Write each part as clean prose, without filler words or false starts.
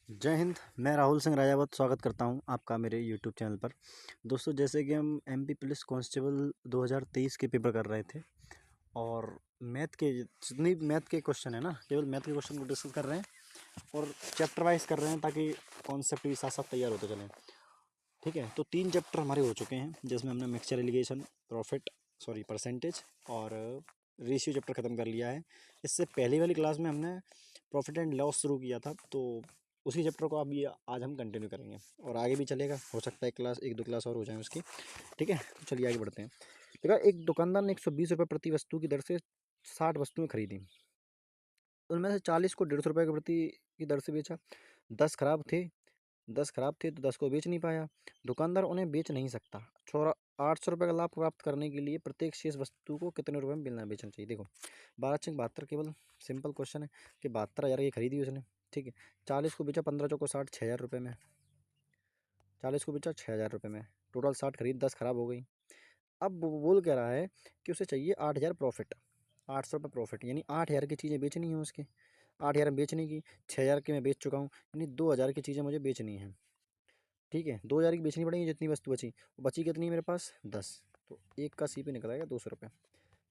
जय हिंद। मैं राहुल सिंह राजावत स्वागत करता हूं आपका मेरे यूट्यूब चैनल पर। दोस्तों, जैसे कि हम एमपी पुलिस कांस्टेबल 2023 के पेपर कर रहे थे और मैथ के जितनी मैथ के क्वेश्चन है ना, केवल मैथ के क्वेश्चन को डिस्कस कर रहे हैं और चैप्टर वाइज कर रहे हैं ताकि कॉन्सेप्ट भी साथ साथ तैयार होते चलें। ठीक है, तो 3 चैप्टर हमारे हो चुके हैं जिसमें हमने मिक्सचर एलिगेशन, परसेंटेज और रेशियो चैप्टर ख़त्म कर लिया है। इससे पहली वाली क्लास में हमने प्रॉफिट एंड लॉस शुरू किया था, तो उसी चैप्टर को अभी आज हम कंटिन्यू करेंगे और आगे भी चलेगा। हो सकता है एक दो क्लास और हो जाए उसकी। ठीक है, तो चलिए आगे बढ़ते हैं। देखा, एक दुकानदार ने 120 रुपये प्रति वस्तु की दर से 60 वस्तुएं खरीदी। उनमें से 40 को 150 रुपये की प्रति की दर से बेचा। 10 खराब थे 10 खराब थे तो 10 को बेच नहीं पाया। दुकानदार उन्हें बेच नहीं सकता। 800 रुपये का लाभ प्राप्त करने के लिए प्रत्येक शेष वस्तु को कितने रुपए में मिलना बेचना चाहिए। देखो, 12×72 केवल सिंपल क्वेश्चन है कि 72,000 की खरीदी उसने। ठीक है, 40 को बेचा 15 चौको 60, 6,000 रुपये में। 40 को बेचा 6,000 रुपये में। टोटल 60 खरीद, 10 खराब हो गई। अब वो बोल कह रहा है कि उसे चाहिए 8,000 प्रॉफिट। 800 रुपये प्रॉफिट, यानी 8,000 की चीज़ें बेचनी है उसके। 8,000 में बेचने की, 6,000 की मैं बेच चुका हूँ, यानी 2,000 की चीज़ें मुझे बेचनी है। ठीक है, 2,000 की बेचनी पड़ेगी जितनी वस्तु बची। बची कितनी मेरे पास? 10। तो एक का सीपी निकल आएगा 200 रुपये,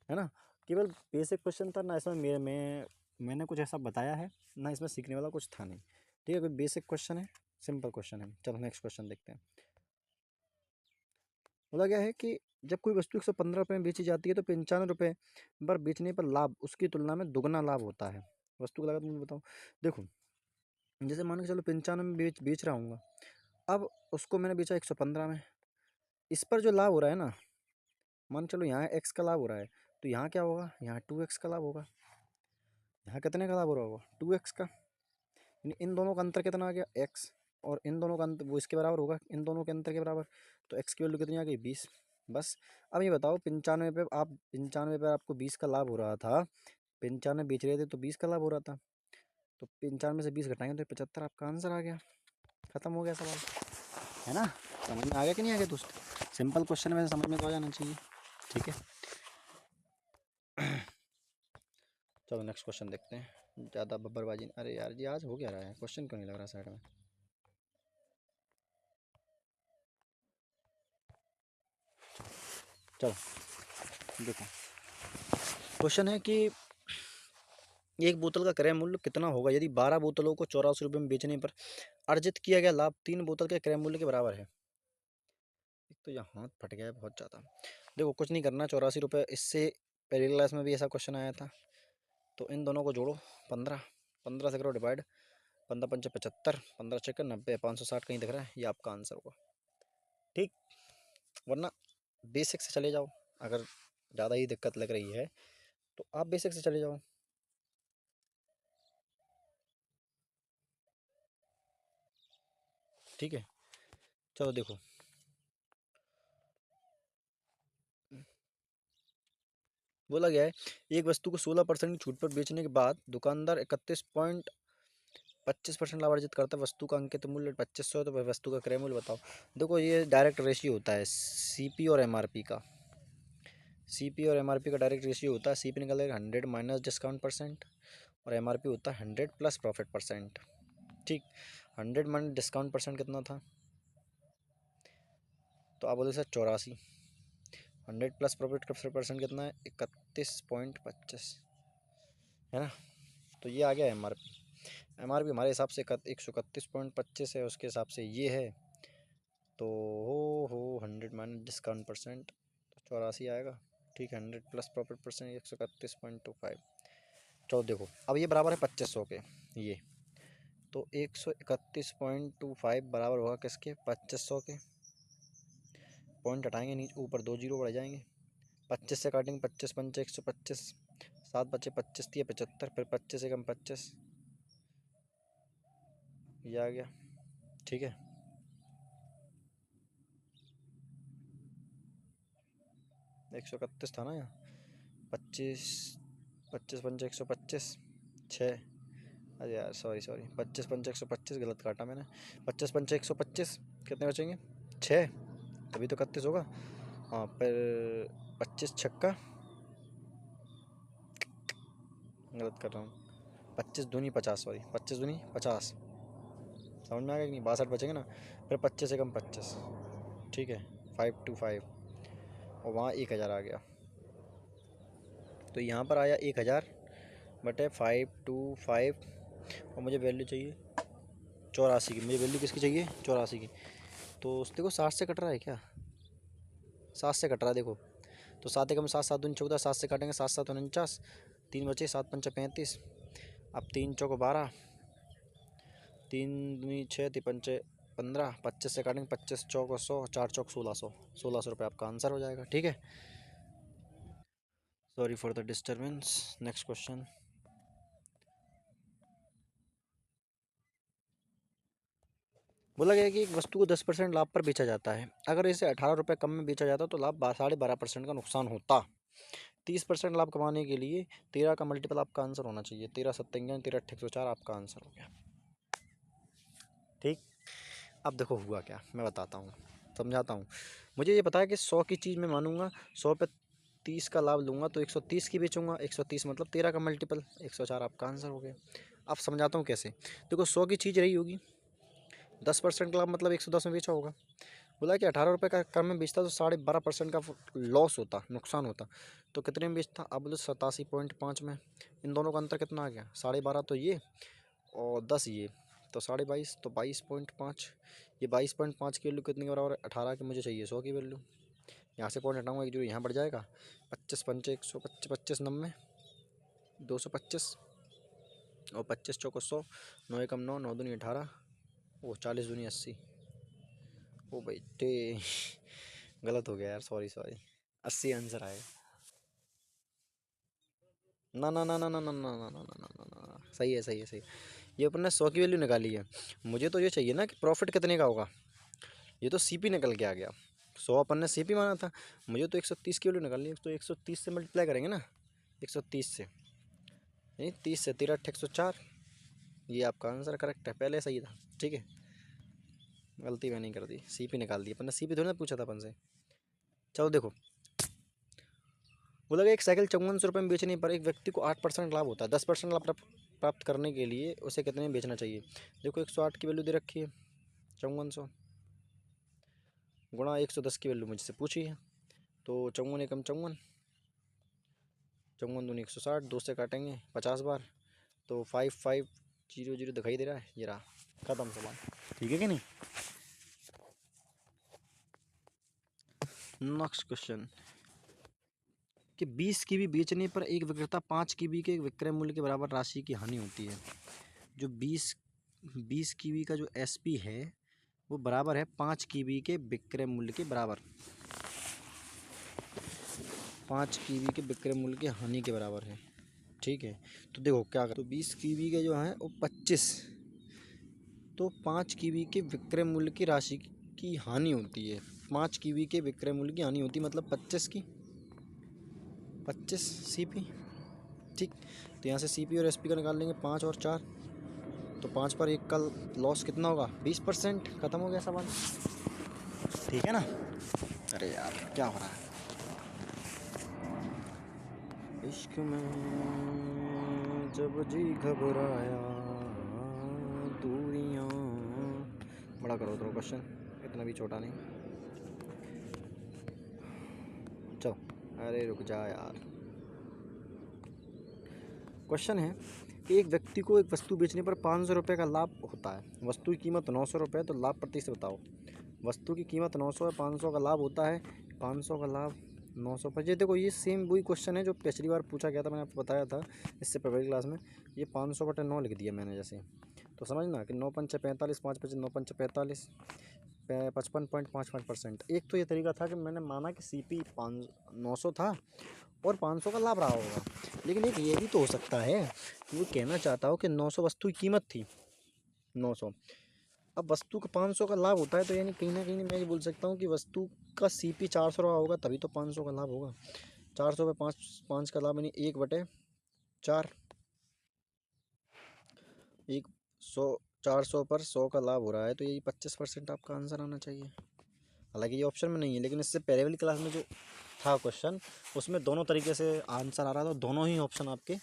है ना। केवल बेसिक क्वेश्चन था ना, इसमें मैंने कुछ ऐसा बताया है ना, इसमें सीखने वाला कुछ था नहीं। ठीक है, कोई बेसिक क्वेश्चन है, सिंपल क्वेश्चन है। चलो नेक्स्ट क्वेश्चन देखते हैं। बोला गया है कि जब कोई वस्तु 115 रुपये में बेची जाती है तो 95 रुपये पर बेचने पर लाभ उसकी तुलना में दुगना लाभ होता है। वस्तु की लागत मुझे बताओ। देखो, जैसे मान के चलो 95 में बेच रहा हूँ, अब उसको मैंने बेचा 115 में। इस पर जो लाभ हो रहा है ना, मान चलो यहाँ एक्स का लाभ हो रहा है, तो यहाँ क्या होगा? यहाँ 2x का लाभ होगा। यहाँ कितने का लाभ हो रहा होगा? 2x का। यानी इन दोनों का अंतर कितना आ गया? x। और इन दोनों का अंतर वो इसके बराबर होगा, इन दोनों के अंतर के बराबर। तो x की वैल्यू कितनी आ गई? 20। बस। अब ये बताओ, 95 पे आपको 20 का लाभ हो रहा था। 95 बेच रहे थे तो 20 का लाभ हो रहा था, तो 95 से 20 घटाएंगे तो 75। आपका आंसर आ गया। खत्म हो गया सवाल, है ना। समझ में आ गया कि नहीं आ गया दोस्त? सिंपल क्वेश्चन में समझ में तो आ जाना चाहिए। ठीक है, चलो नेक्स्ट क्वेश्चन देखते हैं। ज़्यादा बब्बरबाजी, अरे यार जी आज हो क्या रहा है? क्वेश्चन क्यों नहीं लग रहा साइड में? चलो देखो, क्वेश्चन है कि एक बोतल का क्रय मूल्य कितना होगा यदि 12 बोतलों को 84 रुपये में बेचने पर अर्जित किया गया लाभ 3 बोतल के क्रय मूल्य के बराबर है। एक तो यहाँ हाथ फट गया है बहुत ज़्यादा। देखो, कुछ नहीं करना। 84 रुपये, इससे पहली क्लास में भी ऐसा क्वेश्चन आया था। तो इन दोनों को जोड़ो, 15। 15 से करो डिवाइड, 15×5 = 75, 15×6 = 90, 560 कहीं दिख रहा है, ये आपका आंसर होगा। ठीक, वरना बेसिक से चले जाओ। अगर ज़्यादा ही दिक्कत लग रही है तो आप बेसिक से चले जाओ। ठीक है, चलो देखो, बोला गया है एक वस्तु को 16% की छूट पर बेचने के बाद दुकानदार 31.25% लाभ अर्जित करता है। वस्तु का अंकित मूल्य 2500 है, तो वस्तु का क्रय मूल्य बताओ। देखो, ये डायरेक्ट रेशियो होता है सीपी और एमआरपी का। सीपी और एमआरपी का डायरेक्ट रेशियो होता है। सीपी निकलेगा 100 माइनस डिस्काउंट परसेंट और एमआरपी होता है 100 प्लस प्रॉफिट परसेंट। ठीक, 100 माइनस डिस्काउंट परसेंट कितना था? तो आप बोले सर 84। 100 प्लस प्रॉफिट का परसेंट कितना है? 31.25, है ना। तो ये आ गया एमआरपी हमारे हिसाब से 131.25 है, उसके हिसाब से ये है। तो हो 100 माइनस डिस्काउंट परसेंट तो 84 आएगा। ठीक है, 100 प्लस प्रॉफिट परसेंट 131.25। चलो देखो, अब ये बराबर है 2500 के। ये तो 131.25 बराबर होगा किसके? 2500 के। पॉइंट हटाएंगे, नीचे ऊपर 2 जीरो बढ़ जाएंगे। 25 से काटेंगे, 25×5 = 125, 7 बचे 25 दिए 75, फिर 25 से कम 25, ये आ गया। ठीक है, 131 था ना यहाँ। 25, 25×5 = 125, 6। अरे यार सॉरी 25×5 = 125 गलत काटा मैंने। 25×5 = 125, कितने बचेंगे? 6, तभी तो 31 होगा। हाँ, फिर 25×6 गलत कर रहा हूँ। 25×2 = 50, सॉरी 25×2 = 50। समझ में आ गया कि नहीं? 62 बचेंगे ना, फिर 25 से कम 25, ठीक है, 525 और वहाँ 1000 आ गया, तो यहाँ पर आया 1000 बटे 525 और मुझे वैल्यू चाहिए 84 की। मुझे वैल्यू किसकी चाहिए? 84 की। तो देखो 60 से कट रहा है क्या? 7 से कट रहा है देखो, तो 7 एकम 7, 7 दूनी 14, 7 से काटेंगे 7 7 49, 3 बचे, 7 पंचा 35, अब 3 चौको 12, 3 दूनी 6, 3 पंचे 15, 25 से काटेंगे 25 चौको 100, 4 चौक 1600, 1600 रुपये आपका आंसर हो जाएगा, ठीक है। Sorry for the disturbance. Next question. बोला गया कि एक वस्तु को 10% लाभ पर बेचा जाता है, अगर इसे 18 रुपये कम में बेचा जाता तो लाभ 12.5% का नुकसान होता। 30% लाभ कमाने के लिए 13 का मल्टीपल आपका आंसर होना चाहिए। 13 सत्तावन 13 104 आपका आंसर हो गया, ठीक। अब देखो हुआ क्या, मैं बताता हूँ, समझाता हूँ। मुझे ये पता है कि 100 की चीज़ मैं मानूंगा, 100 पे 30 का लाभ लूँगा तो 130 की बेचूंगा, 130 मतलब 13 का मल्टीपल, 104 आपका आंसर हो गया। अब समझाता हूँ कैसे। देखो 100 की चीज़ रही होगी, 10% लाभ मतलब 110 में बेचा होगा। बोला कि 18 रुपये का कम में बेचता तो 12.5% का लॉस होता, नुकसान होता। तो कितने में बेचता? अब बोले 87.5 में। इन दोनों का अंतर कितना आ गया? 12.5 तो ये और 10 ये, तो 22.5, तो 22.5। ये 22.5 की वैल्यू कितने के बराबर है? 18 की मुझे चाहिए 100 की वैल्यू। यहाँ से पॉइंट हटाऊंगा, एक जो यहाँ बढ़ जाएगा, 25 पंचे 125, 25 90, 225 और 25 चौको 100, 9 एकम 9, 9 दूनी 18, वो 40 दूनी 80। ओ बेटे गलत हो गया यार, सॉरी सॉरी, 80 आंसर आएगा। ना ना ना ना ना ना ना ना ना ना ना ना, सही है सही है सही है। ये अपन ने 100 की वैल्यू निकाली है, मुझे तो ये चाहिए ना कि प्रॉफिट कितने का होगा। ये तो सीपी निकल के आ गया, 100 अपन ने सीपी माना था, मुझे तो 130 की वैल्यू निकालनी है, तो 130 से मल्टीप्लाई करेंगे ना, 130 से, नहीं 30 से, 13 104। ये आपका आंसर करेक्ट है, पहले सही था, ठीक है। गलती मैंने नहीं कर दी, सीपी निकाल दी अपन ने, सीपी थोड़ी ना पूछा था अपन से। चलो देखो, बोला गया एक साइकिल 5400 रुपये में बेचने पर एक व्यक्ति को 8% लाभ होता है। 10% लाभ प्राप्त करने के लिए उसे कितने में बेचना चाहिए? देखो 108 की वैल्यू दे रखी है, 5400 गुणा 110 की वैल्यू मुझसे पूछी है, तो 54 एकम 54, 54 दूनी 160, 2 से काटेंगे 50 बार, तो 5500 दिखाई दे रहा है, ये रहा, खत्म सवाल, ठीक है कि नहीं। नेक्स्ट क्वेश्चन कि 20 कीवी बेचने पर एक विक्रेता 5 कीवी के विक्रय मूल्य के बराबर राशि की हानि होती है। जो 20 कीवी का जो एसपी है वो बराबर है 5 कीवी के विक्रय मूल्य के बराबर, 5 कीवी के विक्रय मूल्य की हानि के बराबर है, ठीक है। तो देखो क्या कर, तो 20 कीवी के जो है वो 25, तो 5 कीवी के विक्रय मूल्य की राशि की हानि होती है, 5 कीवी के विक्रय मूल्य की हानि होती है मतलब 25 की, 25 सीपी, ठीक। तो यहाँ से सीपी और एसपी का निकाल लेंगे, 5 और 4, तो 5 पर 1 का लॉस कितना होगा? 20%। खत्म हो गया सवाल, ठीक है ना। अरे यार क्या हो रहा है, इश्क में जब जी घबराया, दूरियां, बड़ा करो तो क्वेश्चन, इतना भी छोटा नहीं। चलो, अरे रुक जा यार। क्वेश्चन है कि एक व्यक्ति को एक वस्तु बेचने पर 500 रुपये का लाभ होता है, वस्तु की कीमत 900 रुपये, तो लाभ प्रतिशत बताओ। वस्तु की कीमत 900 है, 500 का लाभ होता है, 500 का लाभ 900 पर। ये देखो ये सेम वही क्वेश्चन है जो पिछली बार पूछा गया था, मैंने आपको बताया था इससे पहले क्लास में। ये 500 बटे 9 लिख दिया मैंने जैसे, तो समझना कि 9 पंचे 45, 5 पंचे 9 पंचे 45, 55.55%। एक तो ये तरीका था कि मैंने माना कि सीपी 900 था और 500 का लाभ रहा होगा, लेकिन एक ये भी तो हो सकता है कि वो कहना चाहता हो कि 900 वस्तु की कीमत थी, 900, अब वस्तु का 500 का लाभ होता है, तो यानी कहीं ना कहीं मैं ये बोल सकता हूँ कि वस्तु का सीपी 400 रहा होगा, तभी तो 500 का लाभ होगा। 400 पे 5, 5 का लाभ यानी 1/4, 100, 400 पर 100 का लाभ हो रहा है, तो यही 25% आपका आंसर आना चाहिए। हालांकि ये ऑप्शन में नहीं है, लेकिन इससे पहले वाली क्लास में जो था क्वेश्चन उसमें दोनों तरीके से आंसर आ रहा था, दोनों ही ऑप्शन आपके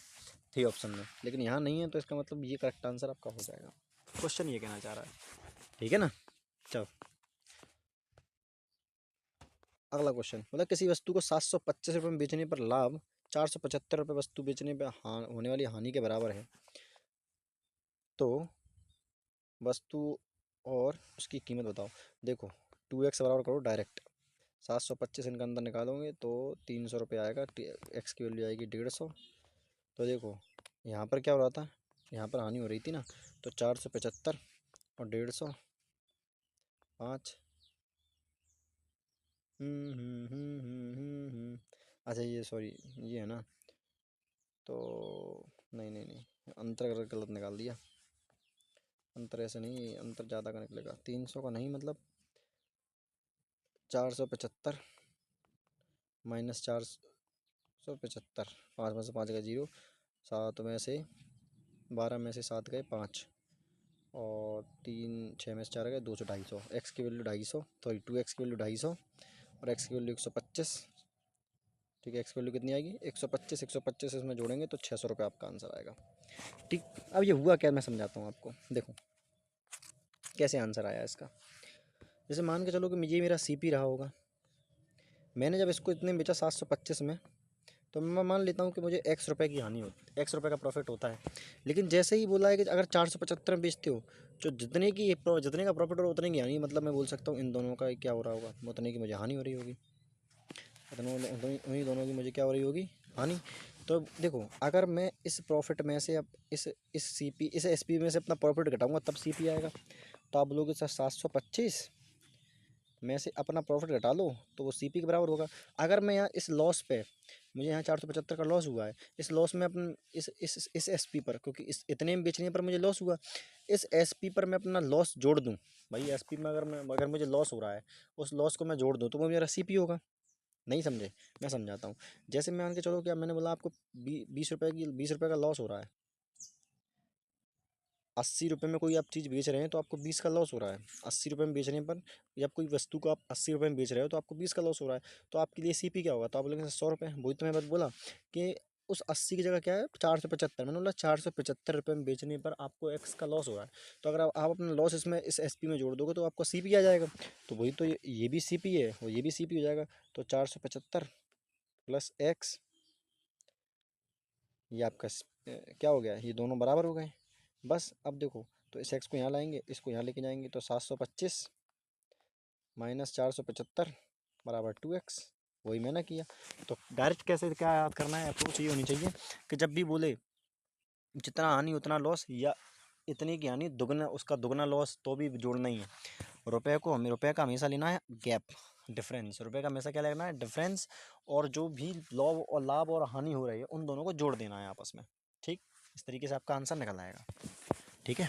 थे ऑप्शन में, लेकिन यहाँ नहीं है, तो इसका मतलब ये करेक्ट आंसर आपका हो जाएगा। क्वेश्चन ये कहना चाह रहा है। ठीक है ना। चलो अगला क्वेश्चन, मतलब किसी वस्तु को 725 रुपये में बेचने पर लाभ 475 रुपये वस्तु बेचने पर होने वाली हानि के बराबर है, तो वस्तु और उसकी कीमत बताओ। देखो 2x बराबर करो डायरेक्ट, 725 इनका अंदर निकालोगे तो 300 रुपये आएगा, एक्स की वैल्यू आएगी 150। तो देखो यहाँ पर क्या हो रहा था, यहाँ पर हानि हो रही थी ना, तो 475 और 150 5। अच्छा ये सॉरी ये है ना, तो नहीं नहीं नहीं अंतर गलत निकाल दिया। अंतर ऐसे नहीं, अंतर ज़्यादा का निकलेगा, 300 का नहीं, मतलब 475 माइनस 475, 5 में से 5 गए 0, 7 में से 12 में से 7 गए 5, और 3 6 में से 4 गए 200, 250। एक्स की वैल्यू 250, सॉरी 2x की वैल्यू 250 और एक्स की वैल्यू 125। ठीक है, एक्स की वैल्यू कितनी आएगी 125, 125 इसमें जोड़ेंगे तो 600 रुपये आपका आंसर आएगा। ठीक, अब ये हुआ क्या मैं समझाता हूँ आपको, देखो कैसे आंसर आया इसका। जैसे मान के चलो कि ये मेरा सीपी रहा होगा, मैंने जब इसको इतने में बेचा 725 में, तो मैं मान लेता हूँ कि मुझे एक्स रुपये की हानि होती, एक्स रुपये का प्रॉफिट होता है। लेकिन जैसे ही बोला है कि अगर 475 में बेचते हो, जो जितने का प्रॉफिट हो उतने की हानि, मतलब मैं बोल सकता हूँ इन दोनों का क्या हो रहा होगा, उतने की मुझे हानि हो रही होगी, उन्हीं दोनों की मुझे क्या हो रही होगी, हानि। तो देखो अगर मैं इस प्रॉफिट में से अब इस एसपी में से अपना प्रॉफिट घटाऊंगा तब सीपी आएगा। तो आप बोलोगे सर 725 में से अपना प्रॉफिट घटा लो तो वो सीपी के बराबर होगा। अगर मैं यहाँ इस लॉस पे, मुझे यहाँ 475 का लॉस हुआ है, इस लॉस में अपन इस एसपी पर, क्योंकि इस इतने में बेचने पर मुझे लॉस हुआ, इस एसपी पर मैं अपना लॉस जोड़ दूँ, भाई एसपी में अगर मुझे लॉस हो रहा है, उस लॉस को मैं जोड़ दूँ तो वो मेरा सीपी होगा। नहीं समझे, मैं समझाता हूँ। जैसे मैं मान के चलो क्या, मैंने बोला आपको 20 रुपये का लॉस हो रहा है, 80 रुपये में कोई आप चीज़ बेच रहे हैं तो आपको 20 का लॉस हो रहा है। 80 रुपये में बेचने पर, जब कोई वस्तु को आप 80 रुपये में बेच रहे हो तो आपको 20 का लॉस हो रहा है, तो आपके लिए सीपी क्या होगा, तो आप बोलेंगे 100 रुपये। वही तो मैं बात बोला कि उस 80 की जगह क्या है 475, मैंने बोला 475 रुपये में बेचने पर आपको एक्स का लॉस हो रहा है, तो अगर आप अपना लॉस इसमें इस एसपी में जोड़ दोगे तो आपको सीपी आ जाएगा। तो वही तो ये भी सीपी है और ये भी सीपी हो जाएगा। तो 475 प्लस एक्स, ये आपका क्या हो गया, ये दोनों बराबर हो गए। बस अब देखो, तो इस एक्स को यहाँ लाएंगे, इसको यहाँ लेके जाएंगे, तो 725 माइनस 475 बराबर 2x। वही मैंने किया। तो डायरेक्ट कैसे क्या याद करना है, अप्रोच ये होनी चाहिए कि जब भी बोले जितना हानि उतना लॉस, या इतनी की हानि दुगना उसका दुगना लॉस, तो भी जोड़ना ही है। रुपये को हमें, रुपये का हमेशा लेना है गैप, डिफरेंस, रुपये का हमेशा क्या लेना है, डिफरेंस। और जो भी लाभ और हानि हो रही है उन दोनों को जोड़ देना है आपस में। ठीक, इस तरीके से आपका आंसर निकल आएगा। ठीक है।